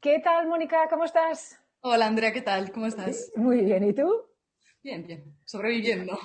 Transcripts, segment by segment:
¿Qué tal, Mónica? ¿Cómo estás? Hola Andrea, ¿qué tal? ¿Cómo estás? Muy bien, ¿y tú? Bien, bien, sobreviviendo.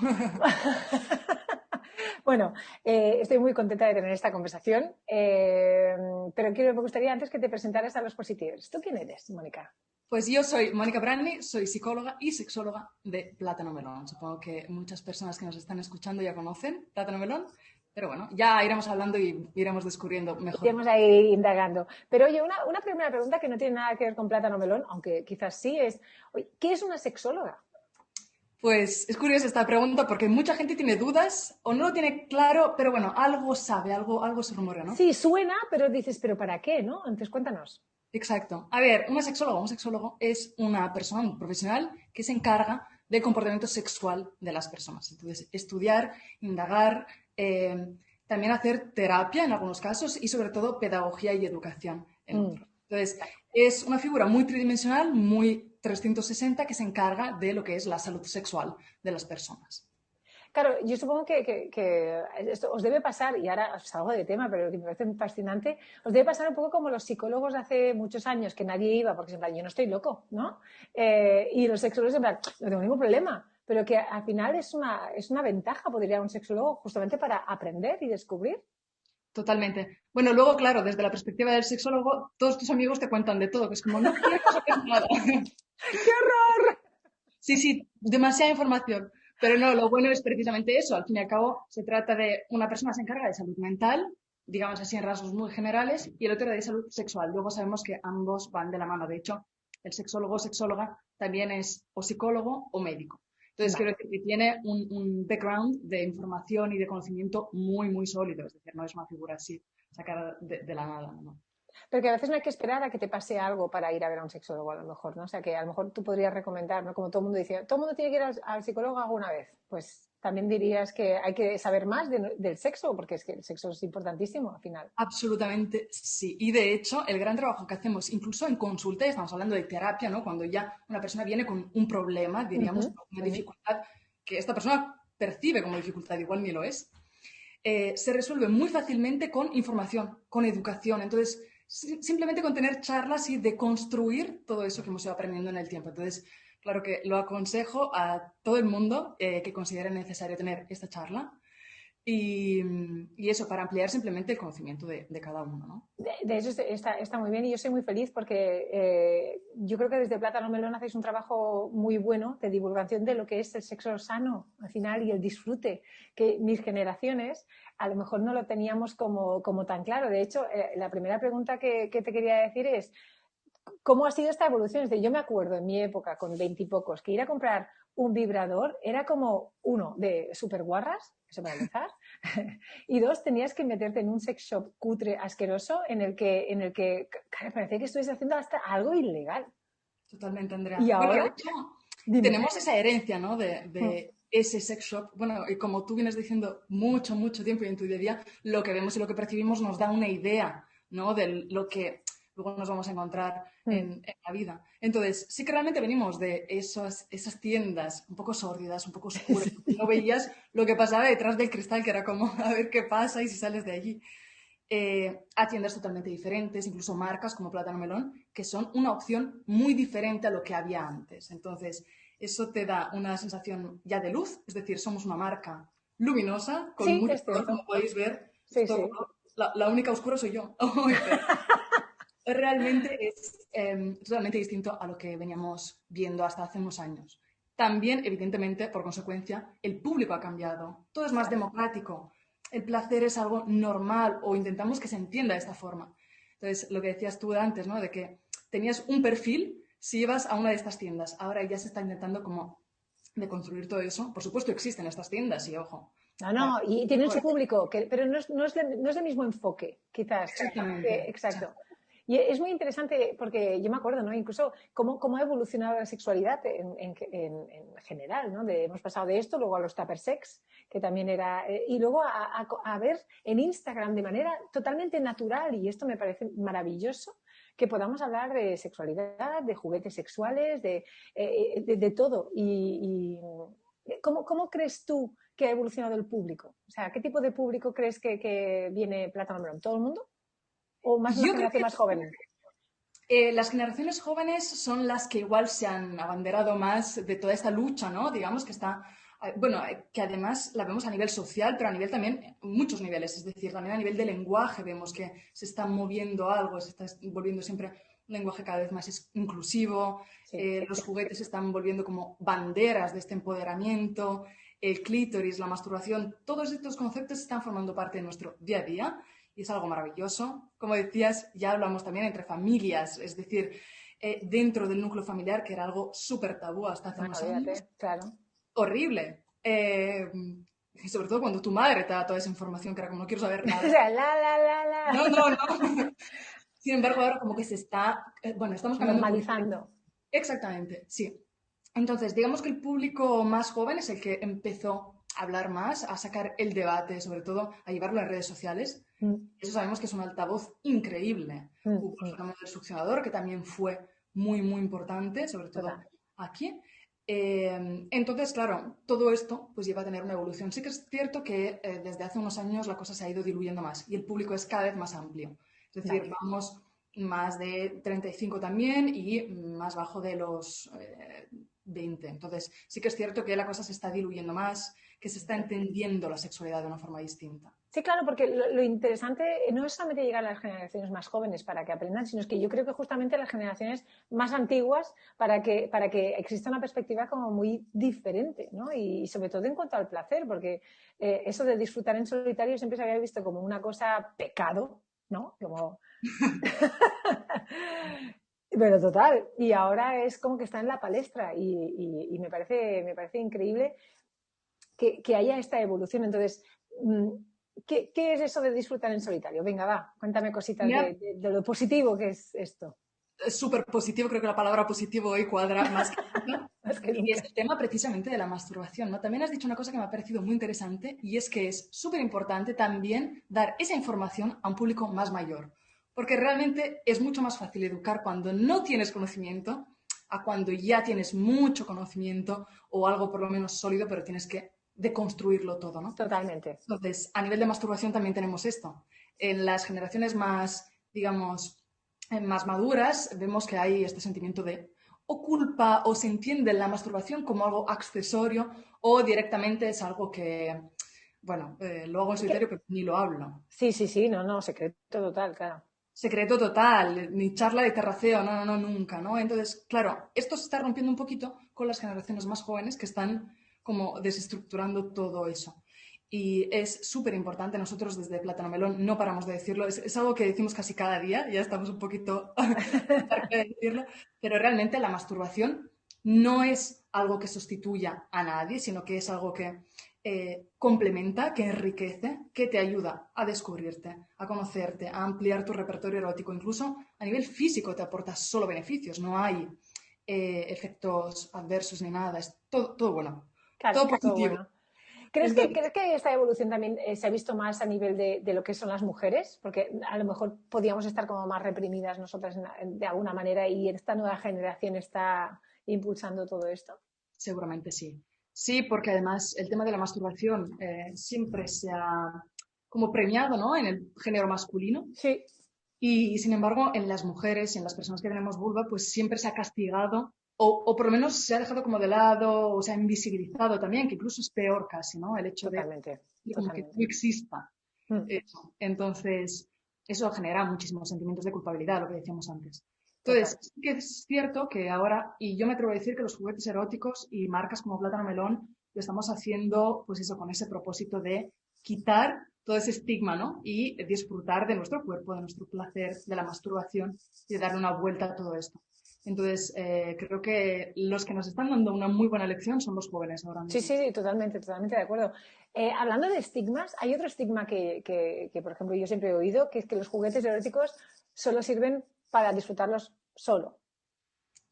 Bueno, estoy muy contenta de tener esta conversación, pero me gustaría antes que te presentaras a los positivos. ¿Tú quién eres, Mónica? Pues yo soy Mónica Brandi, soy psicóloga y sexóloga de Plátano Melón. Supongo que muchas personas que nos están escuchando ya conocen Plátano Melón, pero bueno, ya iremos hablando y iremos descubriendo mejor. Iremos ahí indagando. Pero oye, una primera pregunta que no tiene nada que ver con plátano melón, aunque quizás sí es, oye, ¿qué es una sexóloga? Pues es curiosa esta pregunta porque mucha gente tiene dudas o no lo tiene claro, pero bueno, algo sabe, algo se rumorea, ¿no? Sí, suena, pero dices, ¿pero para qué, no? Entonces cuéntanos. Exacto. A ver, un sexólogo es una persona, un profesional que se encarga del comportamiento sexual de las personas. Entonces, estudiar, indagar, también hacer terapia en algunos casos y sobre todo pedagogía y educación en Mm. otros. Entonces, es una figura muy tridimensional, muy 360 que se encarga de lo que es la salud sexual de las personas. Claro, yo supongo que esto os debe pasar, y ahora os salgo de tema, pero que me parece fascinante, os debe pasar un poco como los psicólogos de hace muchos años, que nadie iba, porque en plan, yo no estoy loco, ¿no? Y los sexólogos en plan, no tengo ningún problema, pero que al final es una ventaja, podría un sexólogo, justamente para aprender y descubrir. Totalmente. Bueno, luego, claro, desde la perspectiva del sexólogo, todos tus amigos te cuentan de todo, que es como, no quiero saber nada. ¡Qué horror! Sí, sí, demasiada información. Pero no, lo bueno es precisamente eso. Al fin y al cabo, se trata de una persona que se encarga de salud mental, digamos así en rasgos muy generales, y el otro de salud sexual. Luego sabemos que ambos van de la mano. De hecho, el sexólogo o sexóloga también es o psicólogo o médico. Entonces, quiero Vale. decir que tiene un background de información y de conocimiento muy, muy sólido. Es decir, no es una figura así sacada de la nada, ¿no? Pero que a veces no hay que esperar a que te pase algo para ir a ver a un sexólogo, a lo mejor, ¿no? O sea, que a lo mejor tú podrías recomendar, ¿no? Como todo el mundo dice, todo el mundo tiene que ir al psicólogo alguna vez. Pues también dirías que hay que saber más del sexo, porque es que el sexo es importantísimo al final. Absolutamente sí. Y de hecho, el gran trabajo que hacemos, incluso en consulta, y estamos hablando de terapia, ¿no? Cuando ya una persona viene con un problema, diríamos, Ujú, una ujú. dificultad que esta persona percibe como dificultad, igual ni lo es, se resuelve muy fácilmente con información, con educación. Entonces, simplemente con tener charlas y de construir todo eso que hemos ido aprendiendo en el tiempo. Entonces, claro que lo aconsejo a todo el mundo que considere necesario tener esta charla y eso, para ampliar simplemente el conocimiento de cada uno, ¿no? De eso está muy bien y yo soy muy feliz porque yo creo que desde Plátano Melón hacéis un trabajo muy bueno de divulgación de lo que es el sexo sano al final y el disfrute, que mis generaciones a lo mejor no lo teníamos como tan claro. De hecho, la primera pregunta que te quería decir es, ¿cómo ha sido esta evolución? Es decir, yo me acuerdo en mi época, con veintipocos, que ir a comprar un vibrador era como, uno, de super guarras, eso para empezar, y dos, tenías que meterte en un sex shop cutre, asqueroso, en el que claro, parecía que estuvieses haciendo hasta algo ilegal. Totalmente, Y Andrea. Bueno, de ahora, hecho, dime. tenemos esa herencia, ¿no? Mm. De ese sex shop. Bueno, y como tú vienes diciendo mucho, mucho tiempo y en tu día a día, lo que vemos y lo que percibimos nos da una idea, ¿no? De lo que luego nos vamos a encontrar Mm. en la vida. Entonces, sí que realmente venimos de esas tiendas un poco sórdidas, un poco oscuras, que no veías lo que pasaba detrás del cristal, que era como a ver qué pasa y si sales de allí a tiendas totalmente diferentes, incluso marcas como Plátano Melón, que son una opción muy diferente a lo que había antes. Entonces, eso te da una sensación ya de luz, es decir, somos una marca luminosa, con Sí, mucho es color, cierto. como podéis ver, es Sí, todo sí. color. La única oscura soy yo. Pero realmente es totalmente distinto a lo que veníamos viendo hasta hace unos años. También, evidentemente, por consecuencia, el público ha cambiado. Todo es más Claro. democrático. El placer es algo normal o intentamos que se entienda de esta forma. Entonces, lo que decías tú antes, ¿no? De que tenías un perfil si ibas a una de estas tiendas. Ahora ya se está intentando como deconstruir todo eso. Por supuesto existen estas tiendas y ojo. No, Cada no, y tienen público su es- público, pero no es del mismo enfoque, quizás. Exactamente. Exacto. Exacto. Y es muy interesante porque yo me acuerdo, ¿no? Incluso cómo ha evolucionado la sexualidad en general, ¿no? Hemos pasado de esto, luego a los tupper sex, que también era, y luego a ver en Instagram de manera totalmente natural, y esto me parece maravilloso, que podamos hablar de sexualidad, de juguetes sexuales, de todo. Y ¿cómo crees tú que ha evolucionado el público? O sea, ¿qué tipo de público crees que viene Plátano Melón? ¿Todo el mundo? ¿O más una Yo creo generación que más joven? Las generaciones jóvenes son las que igual se han abanderado más de toda esta lucha, ¿no? Digamos que está, bueno, que además la vemos a nivel social, pero a nivel también, muchos niveles, es decir, también a nivel de lenguaje vemos que se está moviendo algo, se está volviendo siempre un lenguaje cada vez más inclusivo, Sí. los juguetes se están volviendo como banderas de este empoderamiento, el clítoris, la masturbación, todos estos conceptos están formando parte de nuestro día a día y es algo maravilloso. Como decías, ya hablamos también entre familias, es decir, dentro del núcleo familiar, que era algo súper tabú hasta hace Bueno, unos años. olvídate, claro. Horrible. Y sobre todo cuando tu madre te da toda esa información que era como no quiero saber O nada. sea, la. No, no, no. Sin embargo, ahora como que se está, bueno, estamos cambiando un poquito. Normalizando. Exactamente, sí. Entonces, digamos que el público más joven es el que empezó a hablar más, a sacar el debate, sobre todo a llevarlo a redes sociales. Mm, Eso sabemos que es un altavoz increíble. Hubo el mm. fenómeno del succionador, que también fue muy, muy importante, sobre todo Total. aquí. Entonces, claro, todo esto pues lleva a tener una evolución. Sí que es cierto que desde hace unos años la cosa se ha ido diluyendo más y el público es cada vez más amplio. Es decir, Vale. vamos más de 35 también y más bajo de los 20. Entonces, sí que es cierto que la cosa se está diluyendo más, que se está entendiendo la sexualidad de una forma distinta. Sí, claro, porque lo interesante no es solamente llegar a las generaciones más jóvenes para que aprendan, sino es que yo creo que justamente las generaciones más antiguas para que exista una perspectiva como muy diferente, ¿no? Y sobre todo en cuanto al placer, porque eso de disfrutar en solitario siempre se había visto como una cosa pecado, ¿no? Como... Pero total, y ahora es como que está en la palestra y me parece increíble que haya esta evolución. Entonces, ¿qué es eso de disfrutar en solitario? Venga, va, cuéntame cositas Mira, de lo positivo que es esto. es súper positivo, creo que la palabra positivo hoy cuadra más que nunca. Más que Y nunca. es el tema precisamente de la masturbación, ¿no? También has dicho una cosa que me ha parecido muy interesante y es que es súper importante también dar esa información a un público más mayor, porque realmente es mucho más fácil educar cuando no tienes conocimiento a cuando ya tienes mucho conocimiento o algo por lo menos sólido, pero tienes que deconstruirlo todo, ¿no? Totalmente. Entonces, a nivel de masturbación también tenemos esto. En las generaciones más, digamos, más maduras, vemos que hay este sentimiento de o culpa o se entiende la masturbación como algo accesorio o directamente es algo que, bueno, lo hago en Es que, solitario pero ni lo hablo. sí, sí, sí, no, no, secreto total, claro. Secreto total, ni charla de terraceo, no, no, no, nunca, ¿no? Entonces, claro, esto se está rompiendo un poquito con las generaciones más jóvenes que están como desestructurando todo eso. Y es súper importante, nosotros desde Plátano Melón no paramos de decirlo, es algo que decimos casi cada día, ya estamos un poquito hartos de decirlo, pero realmente la masturbación no es algo que sustituya a nadie, sino que es algo que complementa, que enriquece, que te ayuda a descubrirte, a conocerte, a ampliar tu repertorio erótico. Incluso a nivel físico te aporta solo beneficios, no hay efectos adversos ni nada, es todo, todo bueno, todo Claro, todo positivo. bueno. Entonces, ¿Crees que esta evolución también se ha visto más a nivel de lo que son las mujeres? Porque a lo mejor podíamos estar como más reprimidas nosotras de alguna manera y esta nueva generación está impulsando todo esto. seguramente sí. Sí, porque además el tema de la masturbación siempre se ha como premiado, ¿no? En el género masculino. Sí, Y sin embargo, en las mujeres y en las personas que tenemos vulva, pues siempre se ha castigado o por lo menos se ha dejado como de lado o se ha invisibilizado también, que incluso es peor casi, ¿no? El hecho totalmente, de como que no totalmente. exista Mm, eso. Entonces, eso genera muchísimos sentimientos de culpabilidad, lo que decíamos antes. total. Entonces, sí que es cierto que ahora, y yo me atrevo a decir que los juguetes eróticos y marcas como Plátano Melón lo estamos haciendo, pues eso, con ese propósito de quitar todo ese estigma, ¿no? Y disfrutar de nuestro cuerpo, de nuestro placer, de la masturbación y de darle una vuelta a todo esto. Entonces, creo que los que nos están dando una muy buena lección son los jóvenes ahora Sí, mismo. sí, sí, totalmente, totalmente de acuerdo. Hablando de estigmas, hay otro estigma que, por ejemplo, yo siempre he oído, que es que los juguetes eróticos solo sirven para disfrutarlos solo.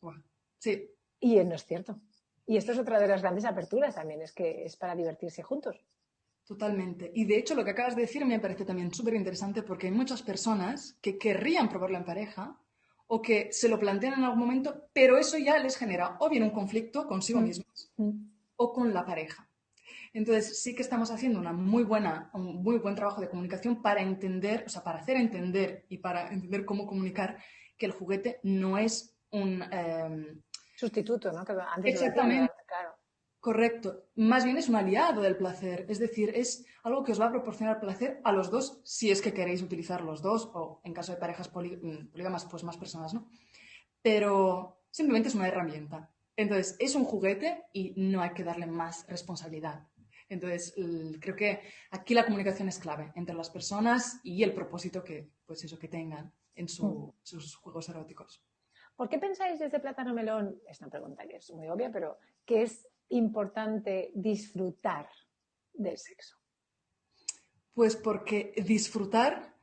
Buah. Sí, Y no es cierto. Y esto es otra de las grandes aperturas también, es que es para divertirse juntos. totalmente. Y de hecho lo que acabas de decir me parece también súper interesante porque hay muchas personas que querrían probarlo en pareja o que se lo plantean en algún momento, pero eso ya les genera o bien un conflicto consigo Mm, mismos mm. o con la pareja. Entonces, sí que estamos haciendo un muy buen trabajo de comunicación para entender, o sea, para hacer entender y para entender cómo comunicar que el juguete no es un... Sustituto, ¿no? Que antes lo decían, exactamente, claro. correcto. Más bien es un aliado del placer. Es decir, es algo que os va a proporcionar placer a los dos si es que queréis utilizar los dos o en caso de parejas polígamas, pues más personas, ¿no? Pero simplemente es una herramienta. Entonces, es un juguete y no hay que darle más responsabilidad. Entonces, creo que aquí la comunicación es clave entre las personas y el propósito que, pues eso, que tengan en sus juegos eróticos. ¿Por qué pensáis desde Plátano Melón, es una pregunta que es muy obvia, pero que es importante disfrutar del sexo? Pues porque disfrutar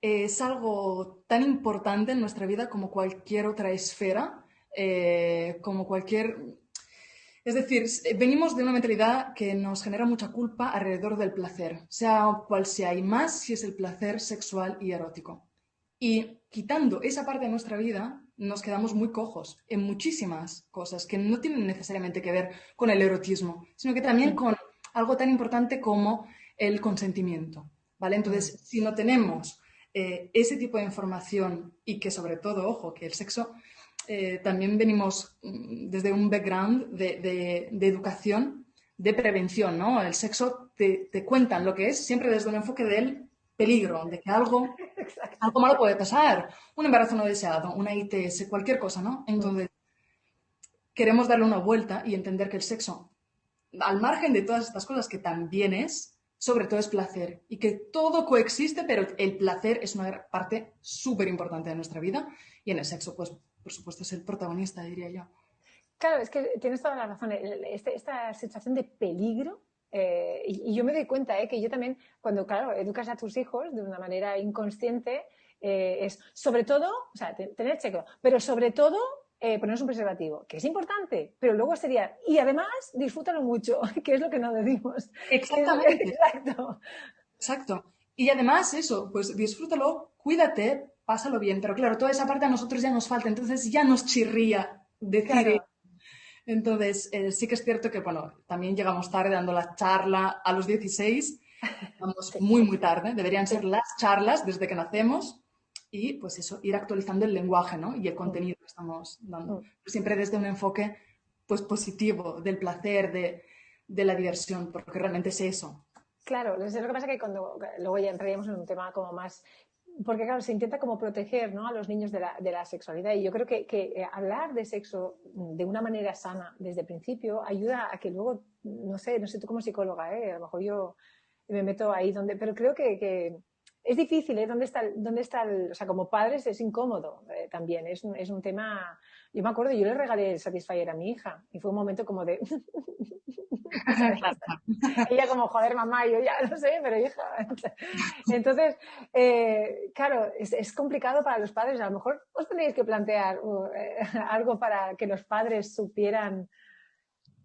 es algo tan importante en nuestra vida como cualquier otra esfera, como cualquier... Es decir, venimos de una mentalidad que nos genera mucha culpa alrededor del placer, sea cual sea, y más si es el placer sexual y erótico. Y quitando esa parte de nuestra vida, nos quedamos muy cojos en muchísimas cosas que no tienen necesariamente que ver con el erotismo, sino que también con algo tan importante como el consentimiento, ¿vale? Entonces, si no tenemos ese tipo de información y que sobre todo, ojo, que el sexo también venimos desde un background de educación, de prevención, ¿no? El sexo te cuentan lo que es siempre desde un enfoque del peligro, de que algo malo puede pasar, un embarazo no deseado, una ITS, cualquier cosa, ¿no? Entonces, queremos darle una vuelta y entender que el sexo, al margen de todas estas cosas que también es, sobre todo es placer y que todo coexiste, pero el placer es una parte súper importante de nuestra vida y en el sexo, pues, por supuesto, es el protagonista, diría yo. Claro, es que tienes toda la razón. Esta sensación de peligro, y yo me doy cuenta que yo también, cuando, claro, educas a tus hijos de una manera inconsciente, es sobre todo, o sea, tener sexo, pero sobre todo ponerse un preservativo, que es importante, pero luego sería, y además disfrútalo mucho, que es lo que no decimos. Exactamente, Exacto. exacto. Y además eso, pues disfrútalo, cuídate, pásalo bien, pero claro, toda esa parte a nosotros ya nos falta, entonces ya nos chirría decir. Claro. Entonces, sí que es cierto que, bueno, también llegamos tarde dando la charla a los 16, vamos Sí, muy, muy tarde, deberían sí. ser las charlas desde que nacemos y, pues eso, ir actualizando el lenguaje, ¿no? Y el Mm, contenido que estamos dando. mm. Siempre desde un enfoque, pues, positivo, del placer, de la diversión, porque realmente es eso. Claro, lo que pasa es que cuando luego ya entraríamos en un tema como más, porque claro, se intenta como proteger, ¿no?, a los niños de la sexualidad y yo creo que hablar de sexo de una manera sana desde el principio ayuda a que luego, no sé tú como psicóloga, a lo mejor yo me meto ahí donde, pero creo que es difícil, ¿eh? ¿Dónde está o sea, como padres es incómodo también, es un tema, yo me acuerdo, yo le regalé el Satisfyer a mi hija y fue un momento como de, ¿sabes? Ella como, joder, mamá, yo ya no sé, pero hija. Entonces, claro, es complicado para los padres. A lo mejor os tenéis que plantear algo para que los padres supieran.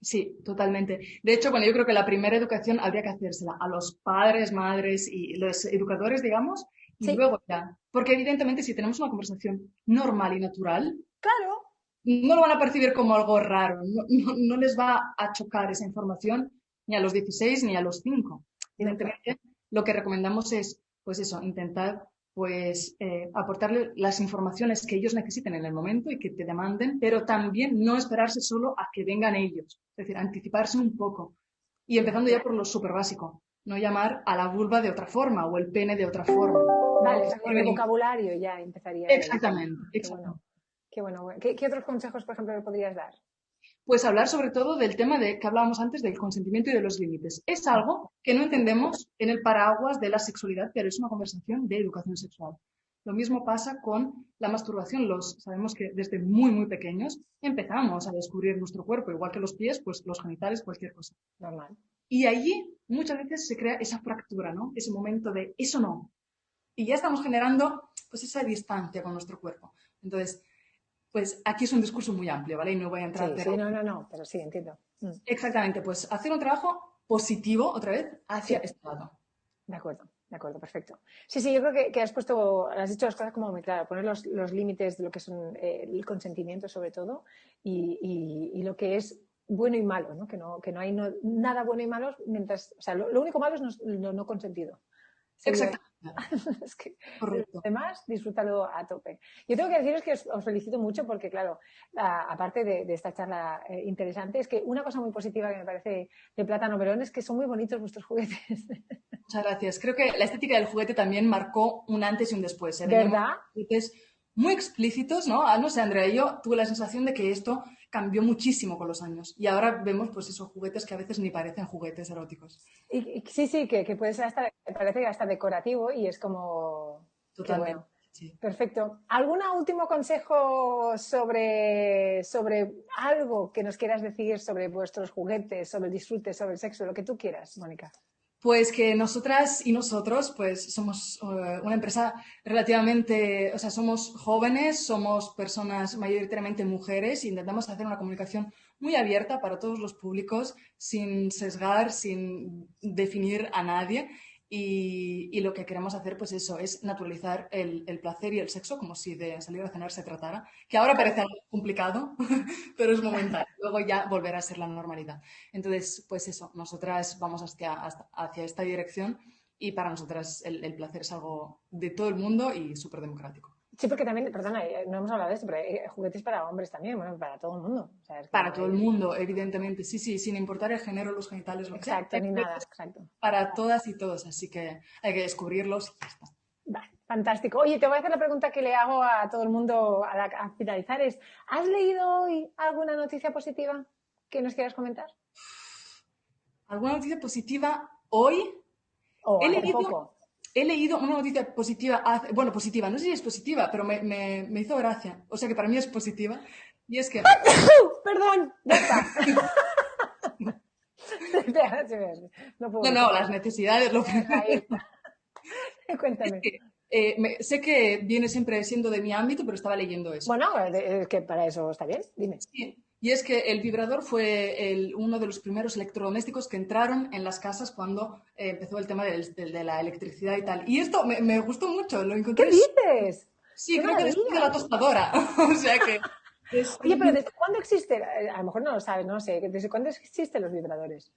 Sí, totalmente. De hecho, bueno, yo creo que la primera educación habría que hacérsela a los padres, madres y los educadores, digamos, y Sí, luego ya. Porque evidentemente si tenemos una conversación normal y natural, claro, no lo van a percibir como algo raro, no les va a chocar esa información ni a los 16 ni a los 5. no, claro. Evidentemente, lo que recomendamos es, pues eso, intentar pues aportarle las informaciones que ellos necesiten en el momento y que te demanden, pero también no esperarse solo a que vengan ellos, es decir, anticiparse un poco. Y empezando ya por lo súper básico, no llamar a la vulva de otra forma o el pene de otra forma. Vale, No o sea, con el sirve vocabulario ya empezarías ahí. exactamente, Qué bueno, exactamente. qué bueno. Qué otros consejos, por ejemplo, le podrías dar? Pues hablar sobre todo del tema de que hablábamos antes del consentimiento y de los límites. Es algo que no entendemos en el paraguas de la sexualidad, pero es una conversación de educación sexual. Lo mismo pasa con la masturbación. Sabemos que desde muy, muy pequeños empezamos a descubrir nuestro cuerpo, igual que los pies, pues los genitales, cualquier cosa. Normal. Y allí muchas veces se crea esa fractura, ¿no? Ese momento de eso no. Y ya estamos generando pues esa distancia con nuestro cuerpo. Entonces, pues aquí es un discurso muy amplio, ¿vale? Y no voy a entrar, Sí, sí, pero no, pero sí, entiendo. exactamente, pues hacer un trabajo positivo otra vez hacia Sí. este lado. De acuerdo, perfecto. Sí, sí, yo creo que has dicho las cosas como muy claras, poner los límites de lo que son el consentimiento sobre todo y lo que es bueno y malo, ¿no? Que no hay nada bueno y malo mientras, o sea, lo único malo es no consentido. Exactamente. Es que Correcto. además, disfrútalo a tope. Yo tengo que deciros que os felicito mucho porque, claro, aparte de esta charla interesante, es que una cosa muy positiva que me parece de Plátano Melón es que son muy bonitos vuestros juguetes. Muchas gracias. Creo que la estética del juguete también marcó un antes y un después. Veníamos ¿Verdad? con juguetes muy explícitos, ¿no? No sé, Andrea, yo tuve la sensación de que esto cambió muchísimo con los años. Y ahora vemos, pues, esos juguetes que a veces ni parecen juguetes eróticos. Y sí, que puede ser hasta, parece que hasta decorativo y es como, qué Totalmente, bueno. sí. Perfecto. ¿Algún último consejo sobre algo que nos quieras decir sobre vuestros juguetes, sobre el disfrute, sobre el sexo, lo que tú quieras, Mónica? Pues que nosotras y nosotros, pues somos una empresa relativamente, o sea, somos jóvenes, somos personas mayoritariamente mujeres e intentamos hacer una comunicación muy abierta para todos los públicos, sin sesgar, sin definir a nadie. Y lo que queremos hacer, pues eso, es naturalizar el placer y el sexo como si de salir a cenar se tratara, que ahora parece algo complicado, pero es momentáneo. Luego ya volverá a ser la normalidad. Entonces, pues eso, nosotras vamos hacia esta dirección y para nosotras el placer es algo de todo el mundo y súper democrático. Sí, porque también, perdona, no hemos hablado de esto, pero hay juguetes para hombres también, bueno, para todo el mundo. O sea, es que Para no todo el hay... mundo, evidentemente, sí, sí, sin importar el género, los genitales, lo que sea. Exacto, Hay ni nada, juguetes exacto. para todas y todos, así que hay que descubrirlos y ya está. Vale, fantástico. Oye, te voy a hacer la pregunta que le hago a todo el mundo a finalizar es, ¿has leído hoy alguna noticia positiva que nos quieras comentar? ¿Alguna noticia positiva hoy? O He hace leído, poco. he leído una noticia positiva, bueno, positiva, no sé si es positiva, pero me hizo gracia. O sea que para mí es positiva. Y es que... Perdón, ya está. No puedo No, controlar. las necesidades lo Ahí primero. está. Es Cuéntame. que sé que viene siempre siendo de mi ámbito, pero estaba leyendo eso. Bueno, es que para eso está bien, dime. Sí, y es que el vibrador fue uno de los primeros electrodomésticos que entraron en las casas cuando empezó el tema de la electricidad y tal. Y esto me gustó mucho, lo ¿Qué encontré. dices? Sí, ¡Qué creo que después de la maravilla! tostadora. O sea que es Oye, pero ¿desde cuándo existe? A lo mejor no lo sabes, no sé. ¿Desde cuándo existen los vibradores?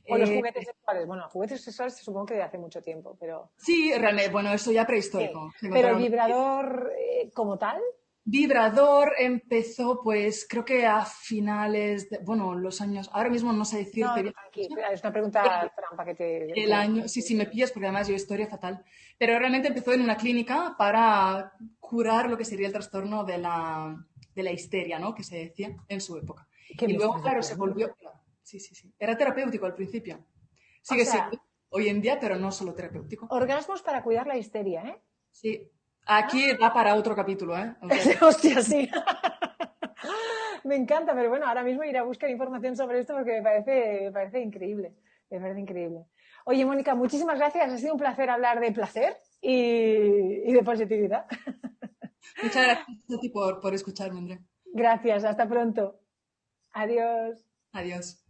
O los eh, juguetes sexuales. Bueno, juguetes sexuales supongo que de hace mucho tiempo, pero sí, realmente, bueno, eso ya sí. prehistórico. Se Pero el encontraron. vibrador como tal, Vibrador empezó, pues, creo que a finales de, bueno, los años, ahora mismo no sé no, decirte bien tranqui, es una pregunta trampa que te... el año, sí, sí, me pillas porque además yo historia fatal, pero realmente empezó en una clínica para curar lo que sería el trastorno de la histeria, ¿no? Que se decía en su época. ¿Qué Y me luego, estás claro, se diciendo? volvió, claro, sí, sí, sí, era terapéutico al principio. O Sigue sea, siendo hoy en día, pero no solo terapéutico. orgasmos para cuidar la histeria, ¿eh? Sí, Ah, aquí da para otro capítulo, ¿eh? O sea que hostia, sí. Me encanta, pero bueno, ahora mismo iré a buscar información sobre esto porque me parece increíble. Me parece increíble. Oye, Mónica, muchísimas gracias. Ha sido un placer hablar de placer y de positividad. muchas gracias a ti por escucharme, Andrea. Gracias, hasta pronto. Adiós. Adiós.